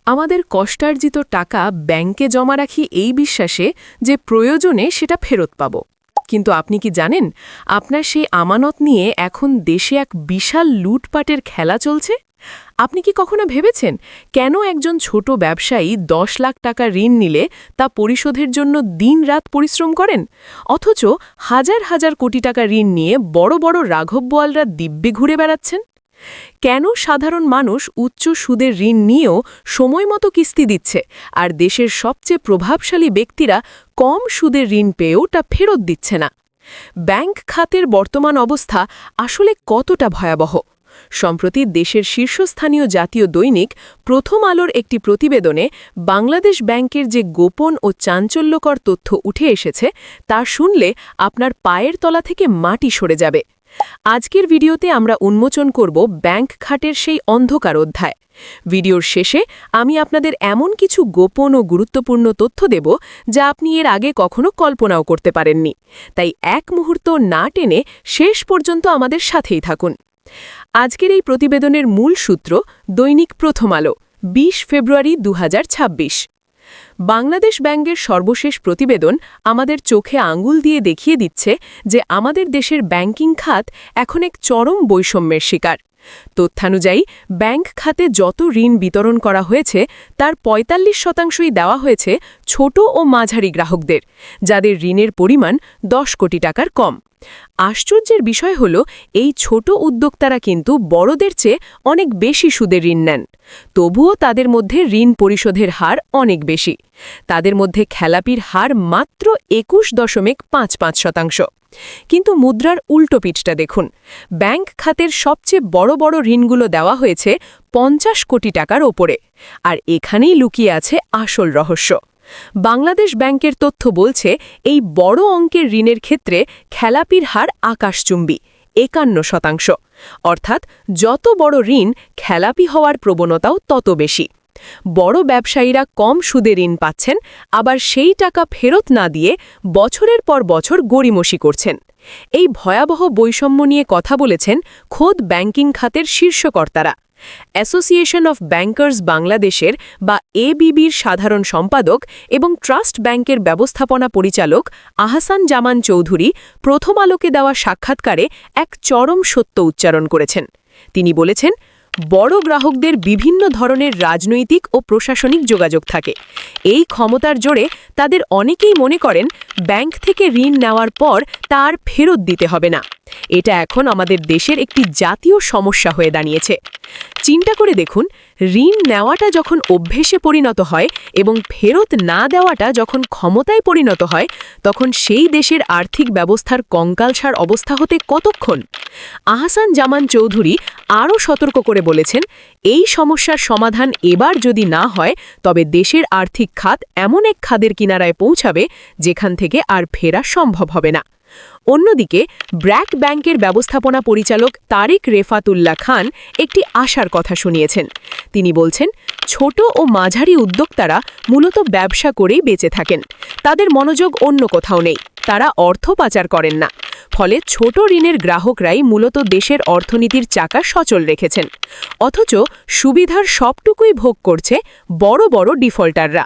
আমাদের কষ্টার্জিত টাকা ব্যাংকে জমা রাখি এই বিশ্বাসে যে প্রয়োজনে সেটা ফেরত পাব। কিন্তু আপনি কি জানেন আপনার সেই আমানত নিয়ে এখন দেশে এক বিশাল লুটপাটের খেলা চলছে? আপনি কি কখনো ভেবেছেন কেন একজন ছোট ব্যবসায়ী ১০ লাখ টাকা ঋণ নিলে তা পরিশোধের জন্য দিনরাত পরিশ্রম করেন, অথচ হাজার হাজার কোটি টাকা ঋণ নিয়ে বড় বড় রাঘব বোয়ালরা দিব্যে ঘুরে বেড়াচ্ছেন? কেন সাধারণ মানুষ উচ্চ সুদের ঋণ নিয়েও সময়মতো কিস্তি দিচ্ছে, আর দেশের সবচেয়ে প্রভাবশালী ব্যক্তিরা কম সুদের ঋণ পেয়েও তা ফেরত দিচ্ছে না? ব্যাংক খাতের বর্তমান অবস্থা আসলে কতটা ভয়াবহ? সম্প্রতি দেশের শীর্ষস্থানীয় জাতীয় দৈনিক প্রথম আলোর একটি প্রতিবেদনে বাংলাদেশ ব্যাংকের যে গোপন ও চাঞ্চল্যকর তথ্য উঠে এসেছে তা শুনলে আপনার পায়ের তলা থেকে মাটি সরে যাবে। আজকের ভিডিওতে আমরা উন্মোচন করব ব্যাংক খাতের সেই অন্ধকার অধ্যায়। ভিডিওর শেষে আমি আপনাদের এমন কিছু গোপন ও গুরুত্বপূর্ণ তথ্য দেব যা আপনি এর আগে কখনো কল্পনাও করতে পারেননি। তাই এক মুহূর্ত না টেনে শেষ পর্যন্ত আমাদের সাথেই থাকুন। আজকের এই প্রতিবেদনের মূল সূত্র দৈনিক প্রথম আলো, ২০ ফেব্রুয়ারি ২০২৬। বাংলাদেশ ব্যাংকের সর্বশেষ প্রতিবেদন আমাদের চোখে আঙুল দিয়ে দেখিয়ে দিচ্ছে যে আমাদের দেশের ব্যাংকিং খাত এখন এক চরম বৈষম্যের শিকার। তথ্যানুযায়ী ব্যাংক খাতে যত ঋণ বিতরণ করা হয়েছে তার ৪৫% দেওয়া হয়েছে ছোট ও মাঝারি গ্রাহকদের, যাদের ঋণের পরিমাণ ১০ কোটি টাকার কম। আশ্চর্যের বিষয় হল এই ছোট উদ্যোক্তারা কিন্তু বড়দের চেয়ে অনেক বেশি সুদের ঋণ নেন, তবুও তাদের মধ্যে ঋণ পরিশোধের হার অনেক বেশি। তাদের মধ্যে খেলাপির হার মাত্র ২১.৫৫%। কিন্তু মুদ্রার উল্টো পিঠটা দেখুন, ব্যাংক খাতের সবচেয়ে বড় বড় ঋণগুলো দেওয়া হয়েছে ৫০ কোটি টাকার ওপরে, আর এখানেই লুকিয়ে আছে আসল রহস্য। বাংলাদেশ ব্যাংকের তথ্য বলছে এই বড় অঙ্কের ঋণের ক্ষেত্রে খেলাপির হার আকাশচুম্বী ৫১%। অর্থাৎ যত বড় ঋণ, খেলাপি হওয়ার প্রবণতাও তত বেশি। বড় ব্যবসায়ীরা কম সুদে ঋণ পাচ্ছেন, আবার সেই টাকা ফেরত না দিয়ে বছরের পর বছর গড়িমসি করছেন। এই ভয়াবহ বৈষম্য নিয়ে কথা বলেছেন খোদ ব্যাংকিং খাতের শীর্ষকর্তারা। অ্যাসোসিয়েশন অফ ব্যাংকার্স বাংলাদেশের বা এবিবির সাধারণ সম্পাদক এবং ট্রাস্ট ব্যাংকের ব্যবস্থাপনা পরিচালক আহসান জামান চৌধুরী প্রথম আলোকে দেওয়া সাক্ষাৎকারে এক চরম সত্য উচ্চারণ করেছেন। তিনি বলেছেন, বড় গ্রাহকদের বিভিন্ন ধরনের রাজনৈতিক ও প্রশাসনিক যোগাযোগ থাকে। এই ক্ষমতার জোরে তাদের অনেকেই মনে করেন ব্যাংক থেকে ঋণ নেওয়ার পর তা আর ফেরত দিতে হবে না। এটা এখন আমাদের দেশের একটি জাতীয় সমস্যা হয়ে দাঁড়িয়েছে। চিন্তা করে দেখুন, ঋণ নেওয়াটা যখন অভ্যেসে পরিণত হয় এবং ফেরত না দেওয়াটা যখন ক্ষমতায় পরিণত হয়, তখন সেই দেশের আর্থিক ব্যবস্থার কঙ্কালসার অবস্থা হতে কতক্ষণ? আহসান জামান চৌধুরী আরও সতর্ক করে বলেছেন, এই সমস্যার সমাধান এবার যদি না হয় তবে দেশের আর্থিক খাত এমন এক খাদের কিনারায় পৌঁছাবে যেখান থেকে আর ফেরা সম্ভব হবে না। অন্যদিকে ব্র্যাক ব্যাংকের ব্যবস্থাপনা পরিচালক তারিক রেফাতুল্লাহ খান একটি আশার কথা শুনিয়েছেন। তিনি বলছেন, ছোট ও মাঝারি উদ্যোক্তারা মূলত ব্যবসা করেই বেঁচে থাকেন, তাদের মনোযোগ অন্য কোথাও নেই, তারা অর্থ পাচার করেন না। ফলে ছোট ঋণের গ্রাহকরাই মূলত দেশের অর্থনীতির চাকা সচল রেখেছেন, অথচ সুবিধার সবটুকুই ভোগ করছে বড় বড় ডিফল্টাররা।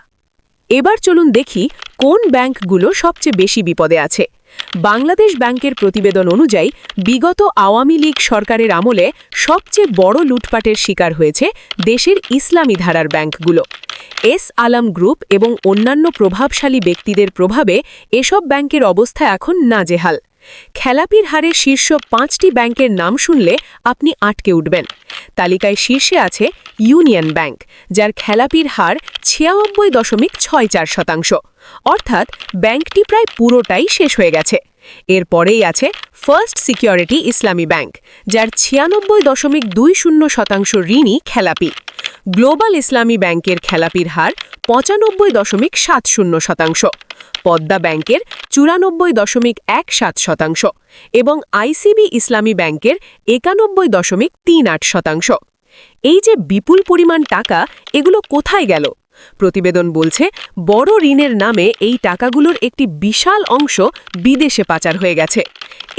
এবার চলুন দেখি কোন ব্যাংকগুলো সবচেয়ে বেশি বিপদে আছে। বাংলাদেশ ব্যাংকের প্রতিবেদন অনুযায়ী বিগত আওয়ামী লীগ সরকারের আমলে সবচেয়ে বড় লুটপাটের শিকার হয়েছে দেশের ইসলামী ধারার ব্যাংকগুলো। এস আলম গ্রুপ এবং অন্যান্য প্রভাবশালী ব্যক্তিদের প্রভাবে এসব ব্যাংকের অবস্থা এখন নাজেহাল। খেলাপির হারে শীর্ষ ৫টি ব্যাংকের নাম শুনলে আপনি আটকে উঠবেন। তালিকায় শীর্ষে আছে ইউনিয়ন ব্যাংক, যার খেলাপির হার ৯৬.৬৪%। অর্থাৎ ব্যাংকটি প্রায় পুরোটাই শেষ হয়ে গেছে। এরপরেই আছে ফার্স্ট সিকিউরিটি ইসলামী ব্যাংক, যার ৯৬.২০% ঋণই খেলাপি। গ্লোবাল ইসলামী ব্যাংকের খেলাপির হার ৯৫.৭০%, পদ্মা ব্যাংকের ৯৪.১৭% এবং আইসিবি ইসলামী ব্যাংকের ৯১.৩৮%। এই যে বিপুল পরিমাণ টাকা, এগুলো কোথায় গেল? প্রতিবেদন বলছে, বড় ঋণের নামে এই টাকাগুলোর একটি বিশাল অংশ বিদেশে পাচার হয়ে গেছে।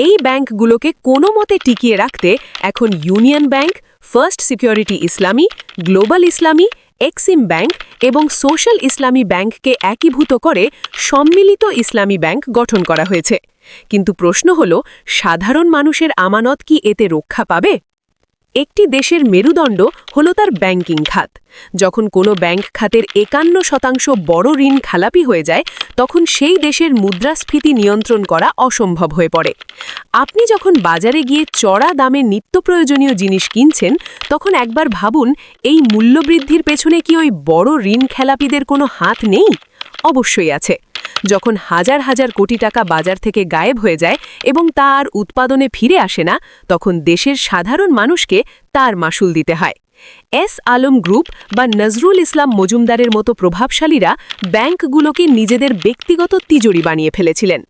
এই ব্যাংকগুলোকে কোনো মতে টিকিয়ে রাখতে এখন ইউনিয়ন ব্যাংক, ফার্স্ট সিকিউরিটি ইসলামী, গ্লোবাল ইসলামী, এক্সিম ব্যাংক এবং সোশ্যাল ইসলামী ব্যাংককে একীভূত করে সম্মিলিত ইসলামী ব্যাংক গঠন করা হয়েছে। কিন্তু প্রশ্ন হল, সাধারণ মানুষের আমানত কি এতে রক্ষা পাবে? একটি দেশের মেরুদণ্ড হল তার ব্যাংকিং খাত। যখন কোনো ব্যাংক খাতের ৫১% বড় ঋণ খালাপি হয়ে যায়, তখন সেই দেশের মুদ্রাস্ফীতি নিয়ন্ত্রণ করা অসম্ভব হয়ে পড়ে। আপনি যখন বাজারে গিয়ে চড়া দামে নিত্য প্রয়োজনীয় জিনিস কিনছেন, তখন একবার ভাবুন, এই মূল্যবৃদ্ধির পেছনে কি ওই বড় ঋণ খেলাপিদের কোনো হাত নেই? অবশ্যই আছে। যখন হাজার হাজার কোটি টাকা বাজার থেকে গায়েব হয়ে যায় এবং তা আর উৎপাদনে ফিরে আসে না, তখন দেশের সাধারণ মানুষকে তার মাসুল দিতে হয়। এস আলম গ্রুপ বা নজরুল ইসলাম মজুমদারের মতো প্রভাবশালীরা ব্যাংকগুলোকে নিজেদের ব্যক্তিগত তিজোরি বানিয়ে ফেলেছিলেন।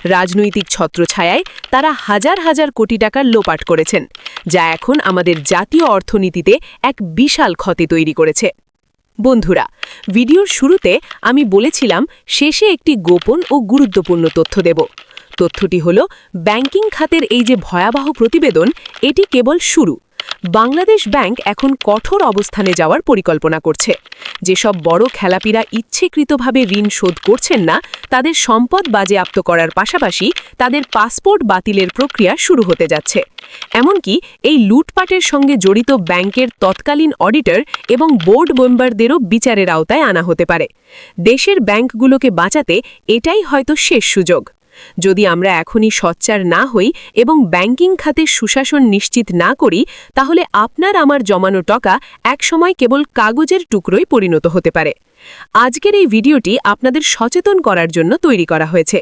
রাজনৈতিক ছত্রছায়ায় তারা হাজার হাজার কোটি টাকার লোপাট করেছেন, যা এখন আমাদের জাতীয় অর্থনীতিতে এক বিশাল ক্ষতি তৈরি করেছে। বন্ধুরা, ভিডিওর শুরুতে আমি বলেছিলাম শেষে একটি গোপন ও গুরুত্বপূর্ণ তথ্য দেব। তথ্যটি হল, ব্যাংকিং খাতের এই যে ভয়াবহ প্রতিবেদন, এটি কেবল শুরু। বাংলাদেশ ব্যাংক এখন কঠোর অবস্থানে যাওয়ার পরিকল্পনা করছে। যেসব বড় খেলাপিরা ইচ্ছেকৃতভাবে ঋণ শোধ করছেন না, তাদের সম্পদ বাজেয়াপ্ত করার পাশাপাশি তাদের পাসপোর্ট বাতিলের প্রক্রিয়া শুরু হতে যাচ্ছে। এমনকি এই লুটপাটের সঙ্গে জড়িত ব্যাংকের তৎকালীন অডিটর এবং বোর্ড মেম্বারদেরও বিচারের আওতায় আনা হতে পারে। দেশের ব্যাংকগুলোকে বাঁচাতে এটাই হয়তো শেষ সুযোগ। যদি আমরা এখনই সোচ্চার না হই এবং ব্যাংকিং খাতে সুশাসন নিশ্চিত না করি, তাহলে আপনার আমার জমানো টাকা একসময় কেবল কাগজের টুকরোয় পরিণত হতে পারে। আজকের এই ভিডিওটি আপনাদের সচেতন করার জন্য তৈরি করা হয়েছে।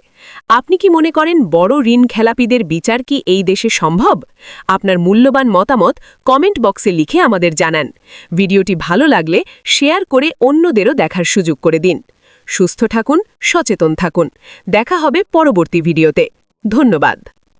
আপনি কি মনে করেন বড় ঋণ খেলাপিদের বিচার কি এই দেশে সম্ভব? আপনার মূল্যবান মতামত কমেন্ট বক্সে লিখে আমাদের জানান। ভিডিওটি ভালো লাগলে শেয়ার করে অন্যদেরও দেখার সুযোগ করে দিন। সুস্থ থাকুন, সচেতন থাকুন। দেখা হবে পরবর্তী ভিডিওতে। ধন্যবাদ।